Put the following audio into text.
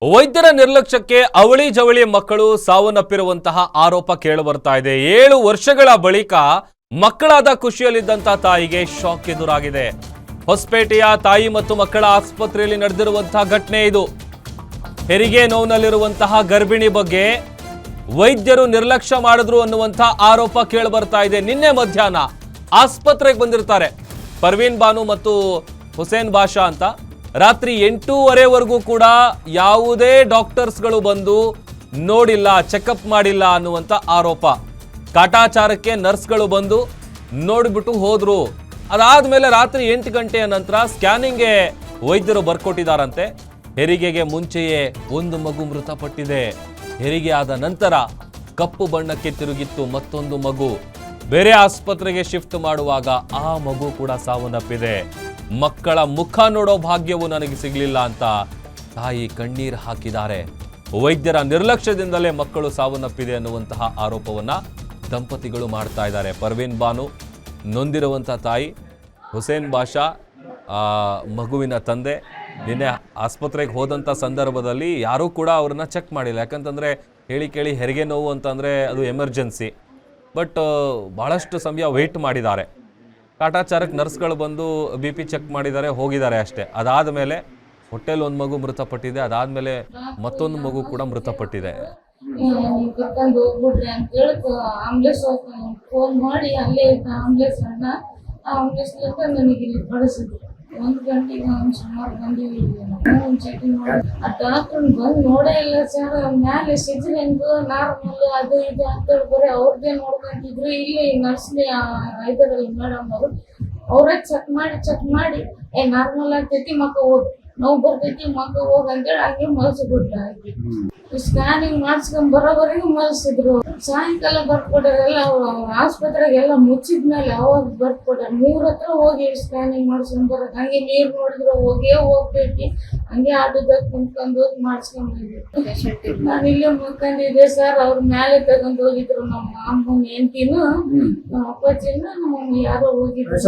ವೈದ್ಯರ ನಿರ್ಲಕ್ಷ್ಯಕ್ಕೆ ಅವಳಿ ಜವಳಿ ಮಕ್ಕಳು ಸಾವನ್ನಪ್ಪಿರುವಂತಹ ಆರೋಪ ಕೇಳಿಬರ್ತಾ ಇದೆ. 7 ವರ್ಷಗಳ ಬಳಿಕ ಮಕ್ಕಳಾದ ಖುಷಿಯಲ್ಲಿದ್ದಂತ ತಾಯಿಗೆ ಶಾಕ್ ಎದುರಾಗಿದೆ. ಹೊಸಪೇಟೆಯ ತಾಯಿ ಮತ್ತು ಮಕ್ಕಳ ಆಸ್ಪತ್ರೆಯಲ್ಲಿ ನಡೆದಿರುವಂತಹ ಘಟನೆ ಇದು. ಹೆರಿಗೆ ನೋವಿನಲ್ಲಿರುವಂತಹ ಗರ್ಭಿಣಿ ಬಗ್ಗೆ ವೈದ್ಯರು ನಿರ್ಲಕ್ಷ್ಯ ಮಾಡಿದ್ರು ಅನ್ನುವಂತಹ ಆರೋಪ ಕೇಳಿಬರ್ತಾ ಇದೆ. ನಿನ್ನೆ ಮಧ್ಯಾಹ್ನ ಆಸ್ಪತ್ರೆಗೆ ಬಂದಿರ್ತಾರೆ ಪರ್ವೀನ್ ಬಾನು ಮತ್ತು ಹುಸೇನ್ ಬಾಷಾ ಅಂತ. ರಾತ್ರಿ 8:30ವರೆಗೂ ಕೂಡ ಯಾವುದೇ ಡಾಕ್ಟರ್ಸ್ಗಳು ಬಂದು ನೋಡಿಲ್ಲ, ಚೆಕಪ್ ಮಾಡಿಲ್ಲ ಅನ್ನುವಂಥ ಆರೋಪ. ಕಾಟಾಚಾರಕ್ಕೆ ನರ್ಸ್ಗಳು ಬಂದು ನೋಡಿಬಿಟ್ಟು ಹೋದ್ರು. ಅದಾದ್ಮೇಲೆ ರಾತ್ರಿ 8 ಗಂಟೆಯ ನಂತರ ಸ್ಕ್ಯಾನಿಂಗ್ಗೆ ವೈದ್ಯರು ಬರ್ಕೊಟ್ಟಿದ್ದಾರಂತೆ. ಹೆರಿಗೆಗೆ ಮುಂಚೆಯೇ ಒಂದು ಮಗು ಮೃತಪಟ್ಟಿದೆ. ಹೆರಿಗೆ ಆದ ನಂತರ ಕಪ್ಪು ಬಣ್ಣಕ್ಕೆ ತಿರುಗಿತ್ತು ಮತ್ತೊಂದು ಮಗು. ಬೇರೆ ಆಸ್ಪತ್ರೆಗೆ ಶಿಫ್ಟ್ ಮಾಡುವಾಗ ಆ ಮಗು ಕೂಡ ಸಾವನ್ನಪ್ಪಿದೆ. ಮಕ್ಕಳ ಮುಖ ನೋಡೋ ಭಾಗ್ಯವು ನನಗೆ ಸಿಗಲಿಲ್ಲ ಅಂತ ತಾಯಿ ಕಣ್ಣೀರು ಹಾಕಿದ್ದಾರೆ. ವೈದ್ಯರ ನಿರ್ಲಕ್ಷ್ಯದಿಂದಲೇ ಮಕ್ಕಳು ಸಾವನ್ನಪ್ಪಿದೆ ಅನ್ನುವಂತಹ ಆರೋಪವನ್ನ ದಂಪತಿಗಳು ಮಾಡ್ತಾ ಇದ್ದಾರೆ. ಪರ್ವೀನ್ ಬಾನು ನೊಂದಿರುವಂಥ ತಾಯಿ, ಹುಸೇನ್ ಬಾಷಾ ಮಗುವಿನ ತಂದೆ. ನಿನ್ನೆ ಆಸ್ಪತ್ರೆಗೆ ಹೋದಂಥ ಸಂದರ್ಭದಲ್ಲಿ ಯಾರೂ ಕೂಡ ಅವ್ರನ್ನ ಚೆಕ್ ಮಾಡಿಲ್ಲ. ಯಾಕಂತಂದರೆ ಕೇಳಿ ಹೆರಿಗೆ ನೋವು ಅಂತಂದರೆ ಅದು ಎಮರ್ಜೆನ್ಸಿ. ಬಟ್ ಭಾಳಷ್ಟು ಸಮಯ ವೆಯ್ಟ್ ಮಾಡಿದ್ದಾರೆ. ಕಾಟಾಚಾರಕ್ಕೆ ನರ್ಸ್ಗಳು ಬಂದು BP ಚೆಕ್ ಮಾಡಿದ್ದಾರೆ, ಹೋಗಿದ್ದಾರೆ ಅಷ್ಟೇ. ಅದಾದ ಮೇಲೆ ಹೊಟ್ಟೆಲ್ ಒಂದು ಮಗು ಮೃತಪಟ್ಟಿದೆ. ಅದಾದಮೇಲೆ ಮತ್ತೊಂದು ಮಗು ಕೂಡ ಮೃತಪಟ್ಟಿದೆ. ಕರ್ಕೊಂಡು ಹೋಗ್ಬಿಡ್ರಿ ಅಂತ ಹೇಳಿ ಆಂಬುಲೆನ್ಸ್ ಫೋನ್ ಮಾಡಿ ಅಲ್ಲೇ ಇದ್ದ ಆಂಬುಲೆನ್ಸ್ ಅಣ್ಣ ಆಂಬುಲೆನ್ಸ್ ನನಗೆ ಇಲ್ಲಿ ಕಳಿಸಿದ್ರು. 1 ಗಂಟೆಗೆ ಸುಮಾರು ಬಂದಿವಿ. ಚೆಕಿಂಗ್ ಮಾಡಿ ಆ ಡಾಕ್ಟರ್ ಬಂದು ನೋಡೇ ಇಲ್ಲ ಸರ್. ಮ್ಯಾಲೆ ಸಿಜರಿಂಗ್ ನಾರ್ಮಲ್ ಅದು ಇದು ಅಂತೇಳಿ ಬರೀ ಅವ್ರದ್ದೇ ನೋಡ್ಕೊಂತಿದ್ರು. ಇಲ್ಲಿ ನರ್ಸ್ಲಿ ಇದರಲ್ಲಿ ಮೇಡಮ್ ಅವರು ಅವರೇ ಚೆಕ್ ಮಾಡಿ ನಾರ್ಮಲ್ ಆಗ್ತೈತಿ ಮಕ್ಕ ಹೋಗಿ ನೋವು ಬರ್ತೈತಿ ಮಕ್ಕ ಹೋಗಿ ಅಂತೇಳಿ ಹಂಗೆ ಮಲ್ಸಿಬಿಟ್ಟ. ಸ್ಕ್ಯಾನಿಂಗ್ ಮಾಡಿಸ್ಕೊಂಡ್ ಬರೋವರೆಗೂ ಮಲ್ಸಿದ್ರು. ಸಾಯಂಕಾಲ ಬರ್ಕೊಟ್ಟಾರೆಲ್ಲ ಆಸ್ಪತ್ರೆಗೆಲ್ಲ ಮುಚ್ಚಿದ್ಮೇಲೆ ಅವಾಗ ಬರ್ಕೊಟ್ಟಾರ. 3 ಹತ್ರ ಹೋಗಿ ಸ್ಕ್ಯಾನಿಂಗ್ ಮಾಡಿಸ್ಕೊಂಡ್ ಬರೋದು. ಹಂಗೆ ನೀರು ನೋಡಿದ್ರು ಹೋಗ್ಬೇಕು. ಹಂಗೆ ಆಟೋದಾಗ ಕುಂತ್ಕೊಂಡು ಹೋಗಿ ಮಾಡಿಸ್ಕೊಂಡ್ಬಂದಿದ್ದೆ. ನಾನು ಇಲ್ಲೇ ಮುಖಂಡಿದ್ದೆ ಸರ್. ಅವ್ರ ಮೇಲೆ ತಗೊಂಡು ಹೋಗಿದ್ರು. ನಮ್ಮ ಅಮ್ಮನ ಹೆಂಡತಿನೂ ನಮ್ಮ ಅಪ್ಪಾಜಿನ ನಮ್ಮ ಯಾರೋ ಹೋಗಿದ್ರು.